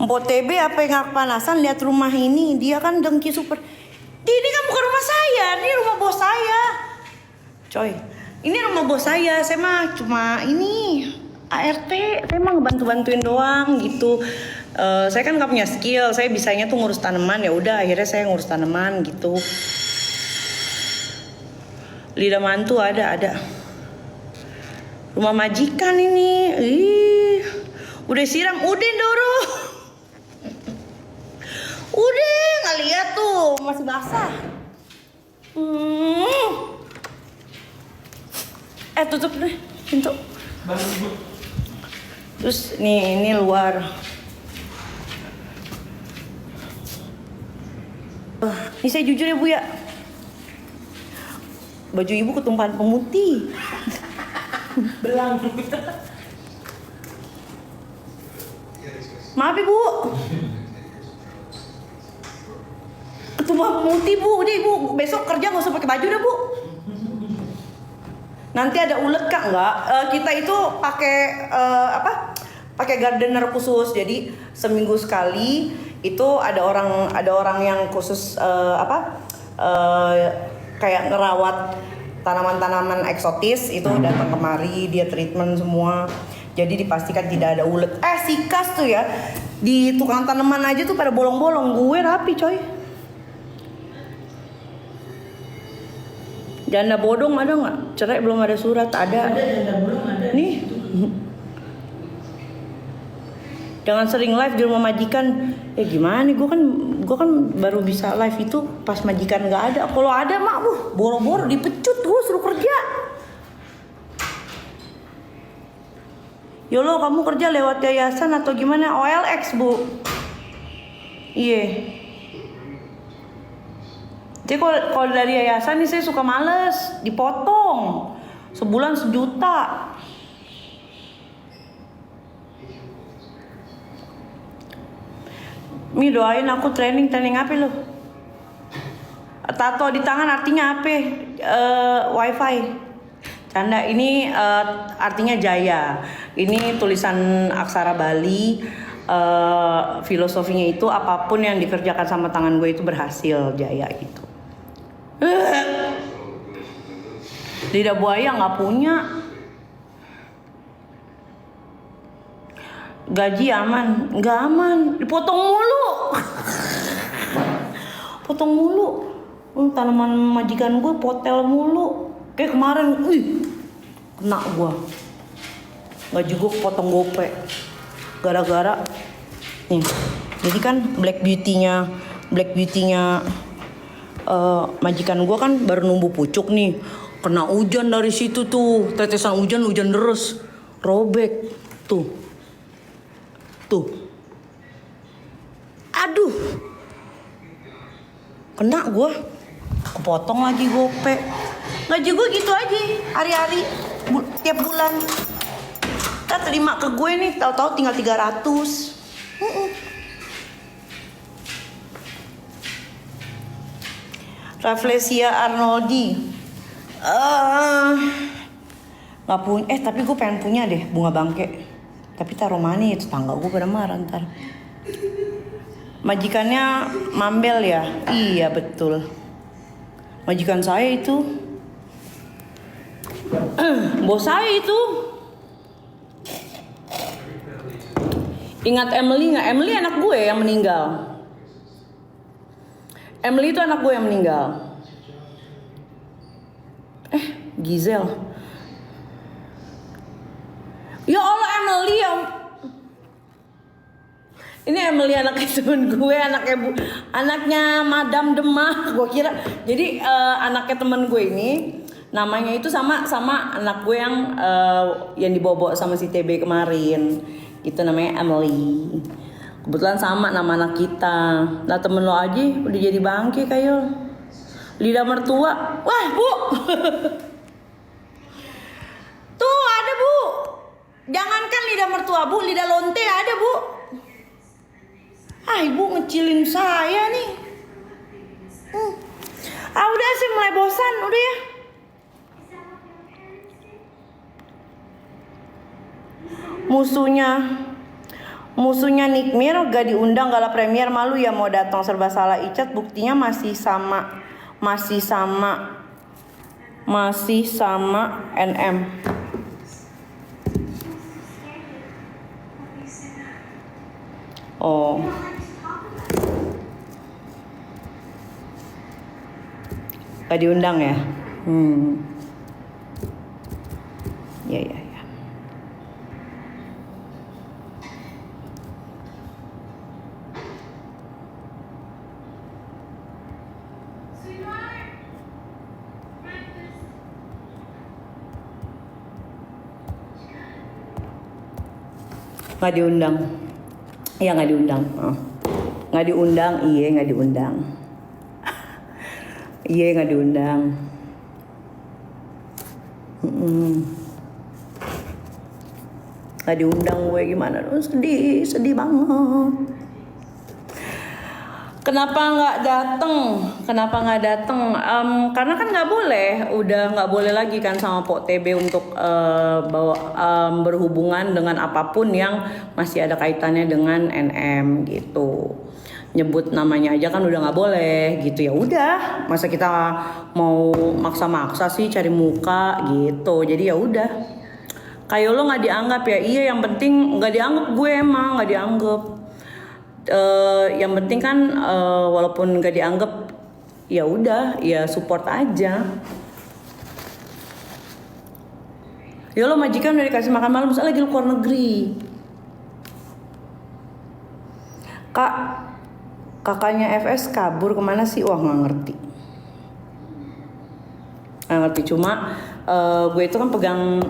Mpok TB apa yang gak kepanasan lihat rumah ini. Dia kan dengki super. Ini kan bukan rumah saya, ini rumah bos saya. Coy, ini rumah bos saya. Saya mah cuma ini ART. Saya mah ngebantu-bantuin doang gitu. Saya kan nggak punya skill. Saya bisanya tuh ngurus tanaman. Ya udah, akhirnya saya ngurus tanaman gitu. Lidah mantu ada. Rumah majikan ini. Udah siram, udah Doro. Udah nggak lihat tuh masih basah. Tutup deh pintu. Terus nih ini luar. Ini saya jujur ya Bu ya. Baju ibu ketumpahan pemutih. Belang. Maaf Ibu. Ketumpahan pemutih Bu. Udah Ibu besok kerja nggak usah pakai baju dah Bu. Nanti ada ulet Kak nggak? Kita itu pakai pakai gardener khusus. Jadi seminggu sekali itu ada orang yang khusus kayak ngerawat tanaman-tanaman eksotis itu datang kemari, dia treatment semua. Jadi dipastikan tidak ada ulet. Sikas tuh ya. Di tukang tanaman aja tuh pada bolong-bolong. Gue rapi coy. Janda bodong ada nggak? Cerai belum ada surat. Ada janda bodong ada. Nih. Jangan sering live di rumah majikan. Gimana nih? Gue kan baru bisa live itu pas majikan nggak ada. Kalau ada mak, boro-boro dipecut gue suruh kerja. Yolo, kamu kerja lewat yayasan atau gimana? OLX Bu. Iya. Jadi kalau dari yayasan nih saya suka males, dipotong. Sebulan 1 juta. Mi doain aku training apa lo? Tato di tangan artinya apa? Wifi. Canda, ini artinya jaya. Ini tulisan aksara Bali. Filosofinya itu apapun yang dikerjakan sama tangan gue itu berhasil, jaya gitu. Lidah buaya nggak punya. Gaji aman, nggak aman, dipotong mulu. Potong mulu. Tanaman majikan gue potel mulu. Kayak kemarin, kena gue. Gaji gue potong gope. Gara-gara nih. Jadi kan black beauty-nya majikan gue kan baru numbuh pucuk nih. Kena hujan dari situ tuh. Tetesan hujan deres. Robek. Tuh. Aduh. Kena gue. Kepotong lagi gope. Gaji gue gitu aja. Hari-hari. Tiap bulan. Kita terima ke gue nih. Tahu-tahu tinggal 300. Rafflesia Arnoldi. Nggak punya. Tapi gue pengen punya deh bunga bangke. Tapi taruh mana itu tangga gue pada marah ntar. Majikannya Mambel ya? Iya betul. Majikan saya itu. Bos saya itu. Ingat Emily nggak? Emily anak gue yang meninggal. Emily itu anak gue yang meninggal. Giselle. Ya Allah Emily ya. Ini Emily anaknya temen gue, anaknya Madam Demah. Gue kira. Jadi anaknya temen gue ini namanya itu sama anak gue yang dibawa sama si TB kemarin. Itu namanya Emily. Kebetulan sama nama anak kita. Nah temen lo aja udah jadi bangke kayak lidah mertua. Wah Bu. Tuh ada Bu. Jangankan lidah mertua Bu, lidah lonte ada Bu. Ibu ngecilin saya nih. Udah sih mulai bosan, udah ya. Musuhnya Nick Mir gak diundang gala premier, malu ya mau datang, serba salah Icat, buktinya masih sama NM. Oh, gak diundang ya? Ya. Nggak diundang. Iya nggak diundang. Nggak diundang, iya nggak diundang. Iya nggak diundang. Nggak diundang gue, gimana dong, sedih banget. Kenapa nggak datang? Karena kan nggak boleh, udah nggak boleh lagi kan sama Pok TB untuk berhubungan dengan apapun yang masih ada kaitannya dengan NM gitu. Nyebut namanya aja kan udah nggak boleh gitu, ya udah. Masa kita mau maksa-maksa sih cari muka gitu. Jadi ya udah. Kayak lo nggak dianggap ya, iya yang penting nggak dianggap, gue emang nggak dianggap. Yang penting kan walaupun gak dianggap, ya udah, ya support aja. Ya lo majikan udah dikasih makan malam, misalnya lagi lo keluar negeri. Kakaknya FS kabur kemana sih? Wah nggak ngerti. Cuma gue itu kan pegang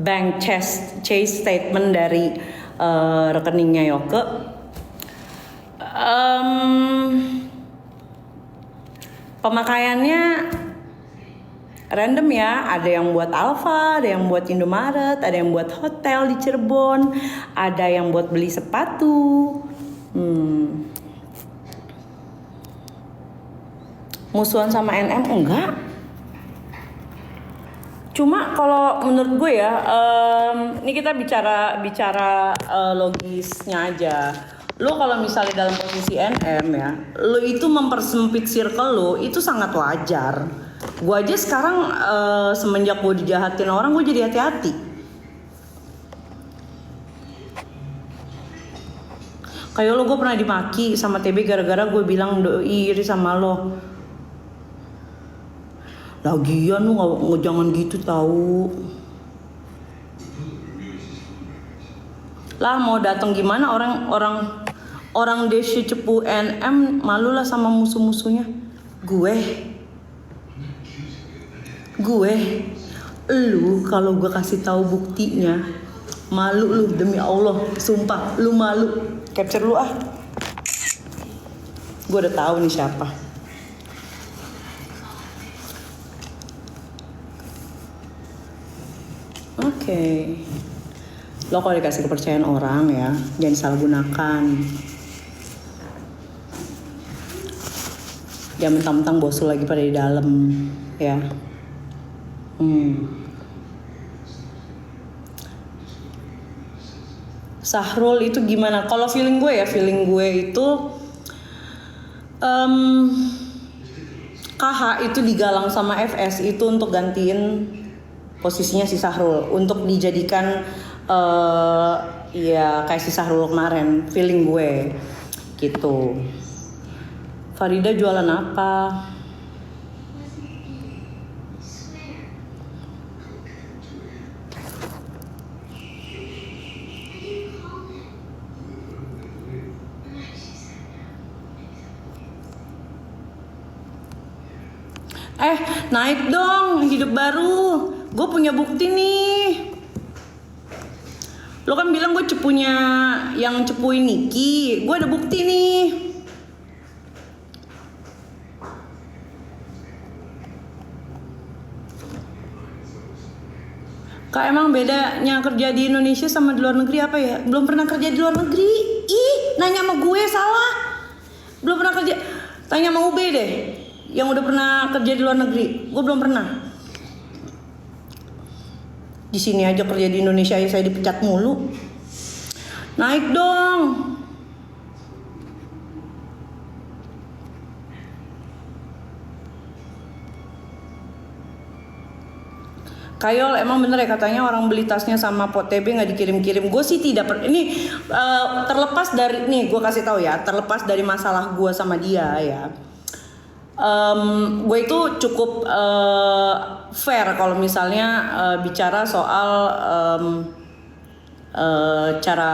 bank chase statement dari rekeningnya Yoke. Pemakaiannya random ya, ada yang buat Alfa, ada yang buat Indomaret, ada yang buat hotel di Cirebon, ada yang buat beli sepatu. Musuhan sama NM enggak. Cuma kalau menurut gue ya, ini kita bicara logisnya aja. Lo kalau misalnya dalam posisi NM ya, lo itu mempersempit circle lo itu sangat wajar. Gue aja sekarang semenjak gue dijahatin orang, gue jadi hati-hati. Kayak lo, gue pernah dimaki sama TB gara-gara gue bilang iri sama lo. Lagian lu nggak jangan gitu tahu. Lah mau datang gimana, orang desi cepu NM malu lah sama musuh-musuhnya. Gue lu kalau gue kasih tahu buktinya malu lu, demi Allah, sumpah lu malu. Capture lu ah. Gue udah tahu nih siapa. Oke. Lo kalau dikasih kepercayaan orang ya, jangan disalahgunakan. Jangan mentang-mentang bos lo lagi pada di dalam ya. Sahrul itu gimana? Kalau feeling gue itu KH itu digalang sama FS itu untuk gantiin posisinya si Sahrul, untuk dijadikan ya kayak si Sahrul kemarin, feeling gue gitu. Farida jualan apa? Naik dong, hidup baru. Gue punya bukti nih. Lo kan bilang gue cepunya yang cepuin Niki. Gue ada bukti nih. Kak, emang bedanya kerja di Indonesia sama di luar negeri apa ya? Belum pernah kerja di luar negeri. Ih, nanya sama gue salah. Belum pernah kerja. Tanya sama UB deh, yang udah pernah kerja di luar negeri. Gue belum pernah. Di sini aja kerja di Indonesia saya dipecat mulu. Naik dong. Kayol, emang bener ya katanya orang beli tasnya sama pot TB nggak dikirim-kirim. Gue sih tidak ini terlepas dari nih, gue kasih tahu ya, terlepas dari masalah gue sama dia ya. Gue itu cukup fair kalau misalnya bicara soal cara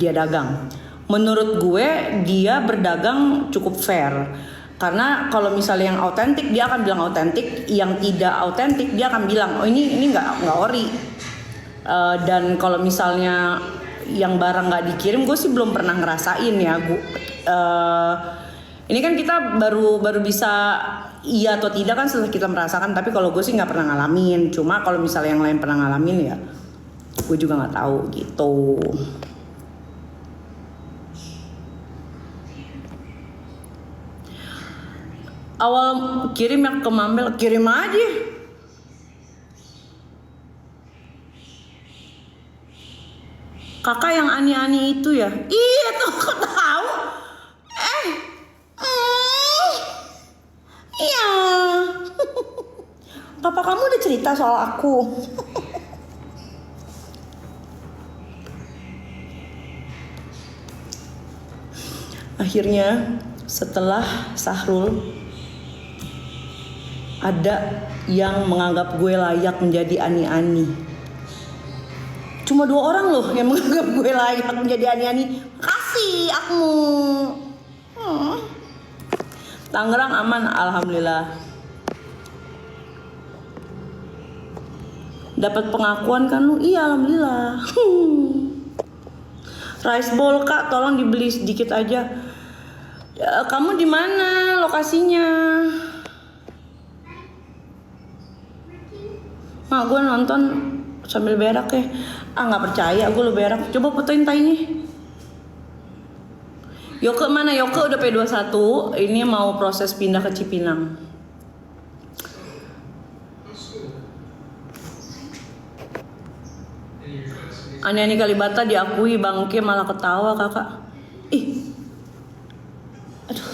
dia dagang. Menurut gue dia berdagang cukup fair. Karena kalau misalnya yang autentik dia akan bilang autentik, yang tidak autentik dia akan bilang oh ini nggak ori. Dan kalau misalnya yang barang nggak dikirim, gue sih belum pernah ngerasain ya. Ini kan kita baru bisa iya atau tidak kan setelah kita merasakan. Tapi kalau gue sih nggak pernah ngalamin. Cuma kalau misalnya yang lain pernah ngalamin ya, gue juga nggak tahu gitu. Awal kirim yang ke Mambel, kirim aja. Kakak yang ani-ani itu ya? Iya tuh, kok tahu? Iya. Papa kamu udah cerita soal aku. Akhirnya setelah Sahrul ada yang menganggap gue layak menjadi ani-ani. Cuma 2 orang loh yang menganggap gue layak menjadi ani-ani. Makasih aku. Tangerang aman, alhamdulillah. Dapat pengakuan kan lu? Iya, alhamdulillah. Rice bowl kak, tolong dibeli sedikit aja. Ya, kamu di mana lokasinya? Mak, gue nonton sambil berak ya. Nggak percaya gue lo berak. Coba fotoin tainya. Yoke mana? Yoke udah P21. Ini mau proses pindah ke Cipinang. Ani-ani Kalibata diakui, Bangke malah ketawa kakak. Ih. Aduh.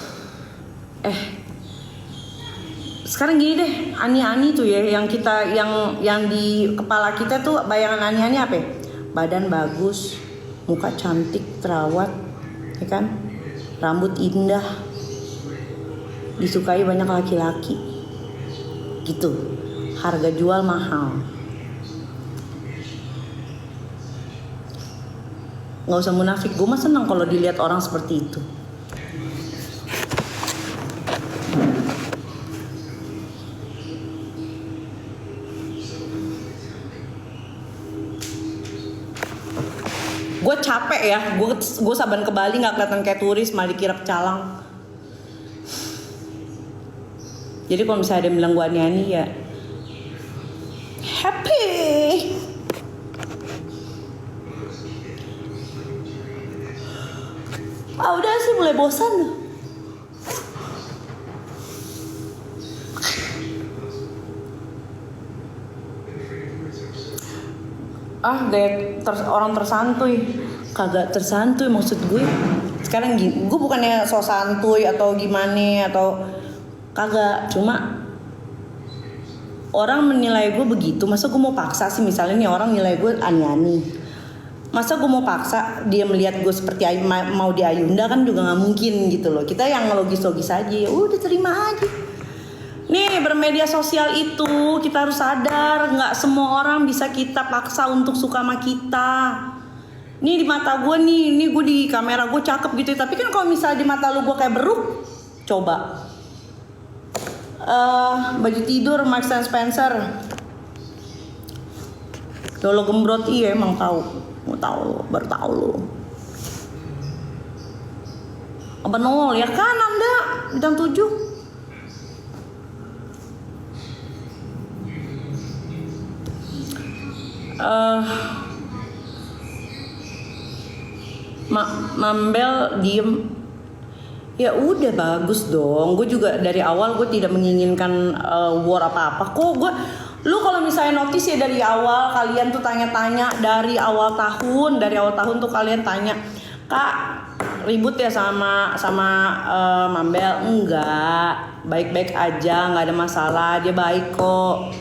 Sekarang gini deh, ani-ani tuh ya yang kita yang di kepala kita tuh bayangan ani-ani apa ya? Badan bagus, muka cantik, terawat, ya kan? Rambut indah, disukai banyak laki-laki. Gitu. Harga jual mahal. Nggak usah munafik, gue mah senang kalau dilihat orang seperti itu. Gue capek ya, gue saban ke Bali nggak kelihatan kayak turis, malah dikira pecalang. Jadi kalau misalnya ada yang bilang gue ani-ani ya happy. Udah sih mulai bosan. Orang tersantuy. Kagak tersantuy maksud gue. Sekarang gini, gue bukannya so santuy atau gimana atau kagak, cuma orang menilai gue begitu. Masa gue mau paksa sih? Misalnya nih orang nilai gue ani-ani, masa gue mau paksa dia melihat gue seperti mau di Ayunda? Kan juga nggak mungkin gitu loh. Kita yang logis-logis aja, udah terima aja. Nih bermedia sosial itu kita harus sadar, nggak semua orang bisa kita paksa untuk suka sama kita. Nih di mata gue nih gue di kamera gue cakep gitu, tapi kan kalau misalnya di mata lu gue kayak beruk, coba. Baju tidur Marks and Spencer. Dolo gembrot, iya emang tahu, mau tahu lo, baru tahu lo. Apa nol ya kan Anda bintang 7. Mambel diem. Ya udah bagus dong. Gue juga dari awal gue tidak menginginkan war apa-apa. Kok lu kalau misalnya notice ya dari awal kalian tuh tanya-tanya dari awal tahun tuh kalian tanya Kak ribut ya sama Mambel? Enggak, baik-baik aja, nggak ada masalah, dia baik kok.